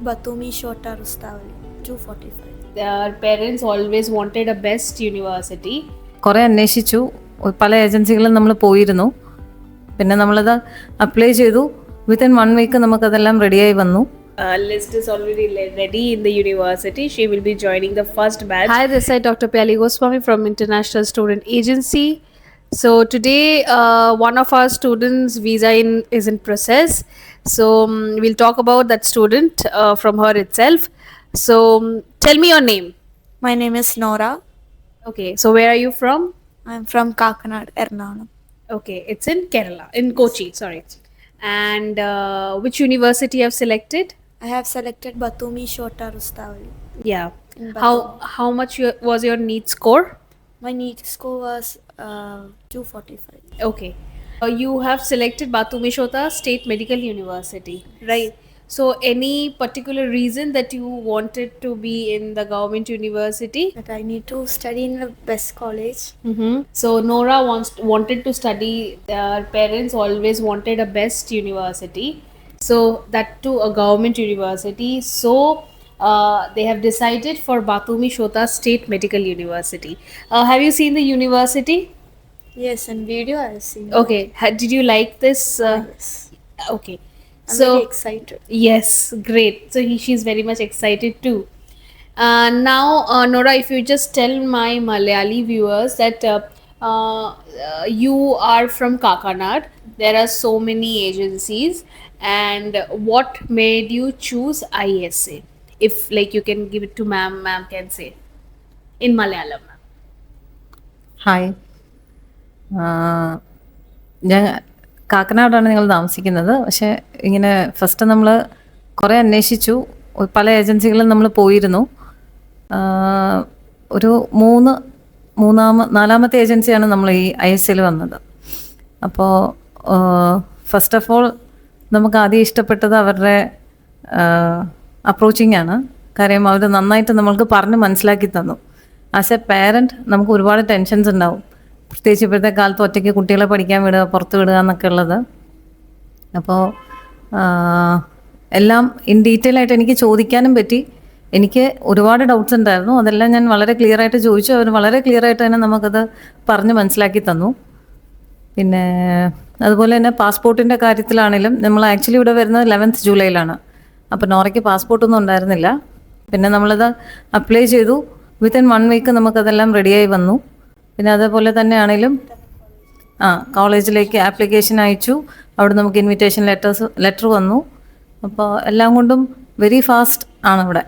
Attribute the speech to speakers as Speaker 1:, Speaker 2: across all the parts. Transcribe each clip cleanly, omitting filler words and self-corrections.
Speaker 1: Batumi Shota Rustavali, 245.
Speaker 2: Their parents always wanted a best university.
Speaker 3: കുറേ അന്വേഷിച്ചു, പല ഏജൻസികളും നമ്മൾ പോയിരുന്നു. പിന്നെ നമ്മളത് അപ്ലൈ ചെയ്തു. വിത്തിൻ 1 വീക്ക് നമുക്കതെല്ലാം റെഡിയായി വന്നു.
Speaker 2: List is already ready in the university. She will be joining the first batch.
Speaker 4: Hi, this is Dr. Pyali Goswami from International Student Agency. So today, one of our students' visa is in process. So we'll talk about that student from her itself. So tell me your name.
Speaker 1: My name is Nora.
Speaker 4: Okay, so where are you from?
Speaker 1: I'm from Kakanad, Ernakulam.
Speaker 4: Okay, it's in Kerala, in Kochi, sorry. And which university you have selected?
Speaker 1: I have selected Batumi Shota Rustavali.
Speaker 4: Yeah.
Speaker 1: In
Speaker 4: How much was your NEET score?
Speaker 1: My NEET score was 245.
Speaker 4: Okay. You have selected Batumi Shota State Medical University, right? So, any particular reason that you wanted to be in the government university?
Speaker 1: That I need to study in the best college.
Speaker 4: So, Nora wanted to study. Their parents always wanted a best university. So, that too a government university. So, they have decided for Batumi Shota State Medical University. Have you seen the university?
Speaker 1: Yes, in video I have seen.
Speaker 4: Okay. Did you like this?
Speaker 1: Yes.
Speaker 4: Okay.
Speaker 1: I'm
Speaker 4: So
Speaker 1: very excited.
Speaker 4: yes, great. So she's very much excited too. Now, Nora, if you just tell my Malayali viewers that you are from Kakanad, there are so many agencies, and what made you choose ISA? If like you can give it to ma'am can say in Malayalam.
Speaker 3: Hi, ഞാൻ കാക്കനാടാണ് നിങ്ങൾ താമസിക്കുന്നത്. പക്ഷേ ഇങ്ങനെ first നമ്മൾ കുറേ അന്വേഷിച്ചു, പല ഏജൻസികളും നമ്മൾ പോയിരുന്നു. ഒരു നാലാമത്തെ ഏജൻസിയാണ് നമ്മൾ ഈ ISL വന്നത്. അപ്പോൾ ഫസ്റ്റ് ഓഫ് ഓൾ നമുക്ക് ആദ്യം ഇഷ്ടപ്പെട്ടത് അവരുടെ അപ്രോച്ചിങ് ആണ്. കാര്യം അവർ നന്നായിട്ട് നമ്മൾക്ക് പറഞ്ഞ് മനസ്സിലാക്കി തന്നു. ആസ് എ പാരൻറ്റ് നമുക്ക് ഒരുപാട് ടെൻഷൻസ് ഉണ്ടാവും, പ്രത്യേകിച്ച് ഇപ്പോഴത്തെ കാലത്ത് ഒറ്റയ്ക്ക് കുട്ടികളെ പഠിക്കാൻ വിടുക, പുറത്ത് വിടുക എന്നൊക്കെ ഉള്ളത്. അപ്പോൾ എല്ലാം ഇൻ ഡീറ്റെയിൽ ആയിട്ട് എനിക്ക് ചോദിക്കാനും പറ്റി. എനിക്ക് ഒരുപാട് ഡൗട്ട്സ് ഉണ്ടായിരുന്നു, അതെല്ലാം ഞാൻ വളരെ ക്ലിയർ ആയിട്ട് ചോദിച്ചു. അവർ വളരെ ക്ലിയർ ആയിട്ട് തന്നെ നമുക്കത് പറഞ്ഞ് മനസ്സിലാക്കി തന്നു. പിന്നെ അതുപോലെ തന്നെ പാസ്പോർട്ടിൻ്റെ കാര്യത്തിലാണെങ്കിലും നമ്മൾ ആക്ച്വലി ഇവിടെ വരുന്നത് 11th ജൂലൈയിലാണ്. അപ്പോൾ നോറയ്ക്ക് പാസ്പോർട്ടൊന്നും ഉണ്ടായിരുന്നില്ല. പിന്നെ നമ്മളത് അപ്ലൈ ചെയ്തു. വിത്തിൻ 1 വീക്ക് നമുക്കതെല്ലാം റെഡിയായി വന്നു. പിന്നെ അതേപോലെ തന്നെ ആണെങ്കിലും കോളേജിലേക്ക് ആപ്ലിക്കേഷൻ അയച്ചു. അവിടെ നമുക്ക് ഇൻവിറ്റേഷൻ ലെറ്റർ വന്നു. അപ്പോൾ എല്ലാം കൊണ്ടും വെരി ഫാസ്റ്റ് ആണ് ഇവിടെ.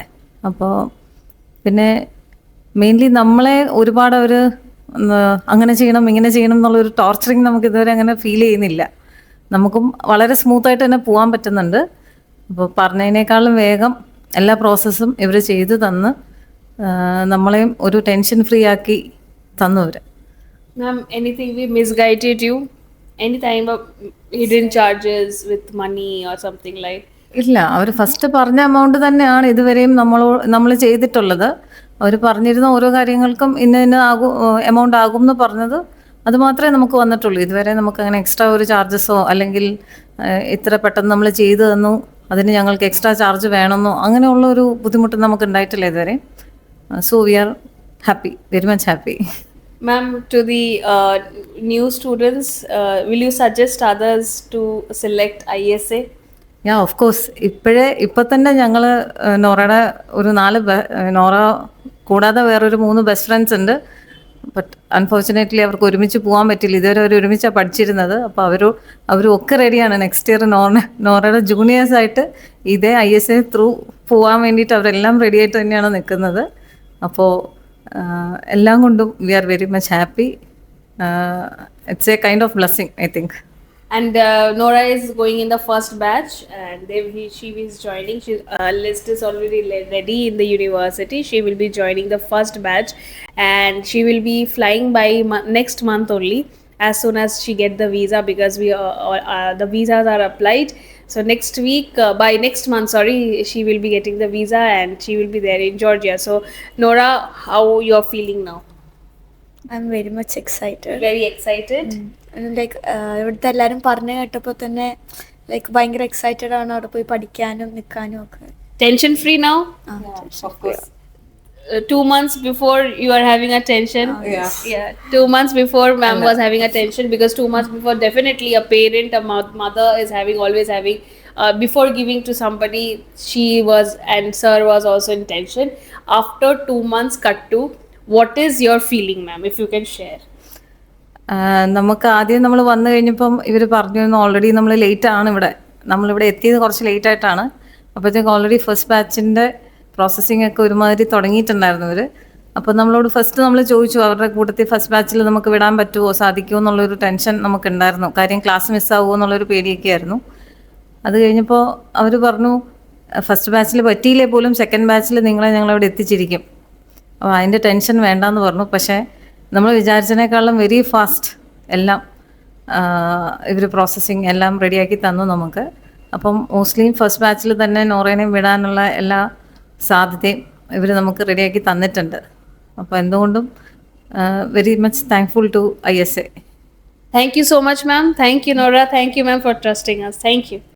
Speaker 3: അപ്പോൾ പിന്നെ മെയിൻലി നമ്മളെ ഒരുപാട് അവർ അങ്ങനെ ചെയ്യണം ഇങ്ങനെ ചെയ്യണം എന്നുള്ളൊരു ടോർച്ചറിങ് നമുക്ക് ഇതുവരെ അങ്ങനെ ഫീൽ ചെയ്യുന്നില്ല. നമുക്കും വളരെ സ്മൂത്തായിട്ട് തന്നെ പോകാൻ പറ്റുന്നുണ്ട്. അപ്പോൾ പറഞ്ഞതിനേക്കാളും വേഗം എല്ലാ പ്രോസസ്സും ഇവർ ചെയ്ത് തന്ന് നമ്മളെയും ഒരു ടെൻഷൻ ഫ്രീ ആക്കി തന്നവർ.
Speaker 4: Ma'am, anything we misguided you? Any time of hidden charges with money or something like?
Speaker 3: ഇല്ല, അവർ ഫസ്റ്റ് പറഞ്ഞ എമൗണ്ട് തന്നെയാണ് ഇതുവരെയും നമ്മൾ ചെയ്തിട്ടുള്ളത്. അവർ പറഞ്ഞിരുന്ന ഓരോ കാര്യങ്ങൾക്കും ഇന്ന എമൗണ്ട് ആകും എന്ന് പറഞ്ഞത് അത് മാത്രമേ നമുക്ക് വന്നിട്ടുള്ളൂ. ഇതുവരെ നമുക്ക് അങ്ങനെ എക്സ്ട്രാ ഒരു ചാർജസോ അല്ലെങ്കിൽ ഇത്ര പെട്ടെന്ന് നമ്മൾ ചെയ്തു തന്നു അതിന് ഞങ്ങൾക്ക് എക്സ്ട്രാ ചാർജ് വേണമെന്നോ അങ്ങനെയുള്ള ഒരു ബുദ്ധിമുട്ട് നമുക്ക് ഉണ്ടായിട്ടില്ല ഇതുവരെ. So we are happy, very much happy.
Speaker 4: Ma'am, to the new students, will you suggest others to select ISA?
Speaker 3: Yeah, of course. ഇപ്പം തന്നെ ഞങ്ങൾ നോറയുടെ ഒരു 4 നോറ കൂടാതെ വേറൊരു 3 ബെസ്റ്റ് ഫ്രണ്ട്സ് ഉണ്ട്. ബട്ട് അൺഫോർച്ചുനേറ്റ്ലി അവർക്ക് ഒരുമിച്ച് പോകാൻ പറ്റില്ല. ഇതുവരെ അവർ ഒരുമിച്ചാണ് പഠിച്ചിരുന്നത്. അപ്പോൾ അവരും ഒക്കെ റെഡിയാണ് നെക്സ്റ്റ് ഇയർ നോറയുടെ ജൂനിയേഴ്സായിട്ട് ഇതേ ISA ത്രൂ പോകാൻ വേണ്ടിയിട്ട് അവരെല്ലാം റെഡി ആയിട്ട് തന്നെയാണ് നിൽക്കുന്നത്. അപ്പോൾ എല്ലാം കൊണ്ടും we are very much happy. It's a kind of blessing, I think.
Speaker 4: And Nora is going in the first batch, and she is joining. List is already ready in the university. She will be joining the first batch, and she will be flying by next month only, as soon as she get the visa, because the visas are applied. So next week, by next month, sorry, she will be getting the visa, and she will be there in Georgia. So Nora, how you are feeling now?
Speaker 1: I'm very much excited.
Speaker 4: Very excited.
Speaker 1: Like ഇവിടുത്തെ എല്ലാവരും പറഞ്ഞു കേട്ടപ്പോൾ തന്നെ like ഭയങ്കര excited ആണ് അവിടെ പോയി പഠിക്കാനും നിൽക്കാനും ഒക്കെ.
Speaker 4: Tension free now?
Speaker 2: Of course.
Speaker 4: 2 months before you are having a tension. Yeah, 2 months before ma'am was having a tension, because 2 months before definitely a parent, a mother is having, always having, before giving to somebody, she was, and sir was also in tension. After 2 months cut to, what is your feeling, ma'am, if you can share?
Speaker 3: നമുക്ക് ആദ്യം നമ്മൾ വന്നു കഴിഞ്ഞപ്പം ഇവർ പറഞ്ഞിരുന്നു already നമ്മൾ late ആണ് നമ്മളിവിടെ എത്തിയത് കുറച്ച് ലേറ്റ് ആയിട്ടാണ്. അപ്പോഴത്തേക്ക് ഓൾറെഡി ഫസ്റ്റ് ബാച്ചിൻ്റെ പ്രോസസ്സിംഗ് ഒക്കെ ഒരുമാതിരി തുടങ്ങിയിട്ടുണ്ടായിരുന്നു ഇവർ. അപ്പോൾ നമ്മളോട് ഫസ്റ്റ് നമ്മൾ ചോദിച്ചു അവരുടെ കൂട്ടത്തിൽ ഫസ്റ്റ് ബാച്ചിൽ നമുക്ക് വിടാൻ പറ്റുമോ, സാധിക്കുമോ എന്നുള്ളൊരു ടെൻഷൻ നമുക്കുണ്ടായിരുന്നു. കാര്യം ക്ലാസ് മിസ്സാവുമോ എന്നുള്ളൊരു പേടിയൊക്കെ ആയിരുന്നു. അത് കഴിഞ്ഞപ്പോൾ അവർ പറഞ്ഞു ഫസ്റ്റ് ബാച്ചിൽ പറ്റിയില്ലേ പോലും സെക്കൻഡ് ബാച്ചിൽ നിങ്ങളെ ഞങ്ങളവിടെ എത്തിച്ചിരിക്കും, അപ്പോൾ അതിൻ്റെ ടെൻഷൻ വേണ്ടാന്ന് പറഞ്ഞു. പക്ഷേ നമ്മൾ വിചാരിച്ചതിനേക്കാളും വെരി ഫാസ്റ്റ് എല്ലാം ഇവർ പ്രോസസ്സിങ് എല്ലാം റെഡിയാക്കി തന്നു നമുക്ക്. അപ്പം മോസ്റ്റ്ലി ഫസ്റ്റ് ബാച്ചിൽ തന്നെ നോറേനെയും വിടാനുള്ള എല്ലാ സാധ്യതയും ഇവർ നമുക്ക് റെഡിയാക്കി തന്നിട്ടുണ്ട്. അപ്പോൾ എന്തുകൊണ്ടും very much thankful to ISA.
Speaker 4: Thank you so much, ma'am. Thank you, Nora. Thank you, ma'am, for trusting us. Thank you.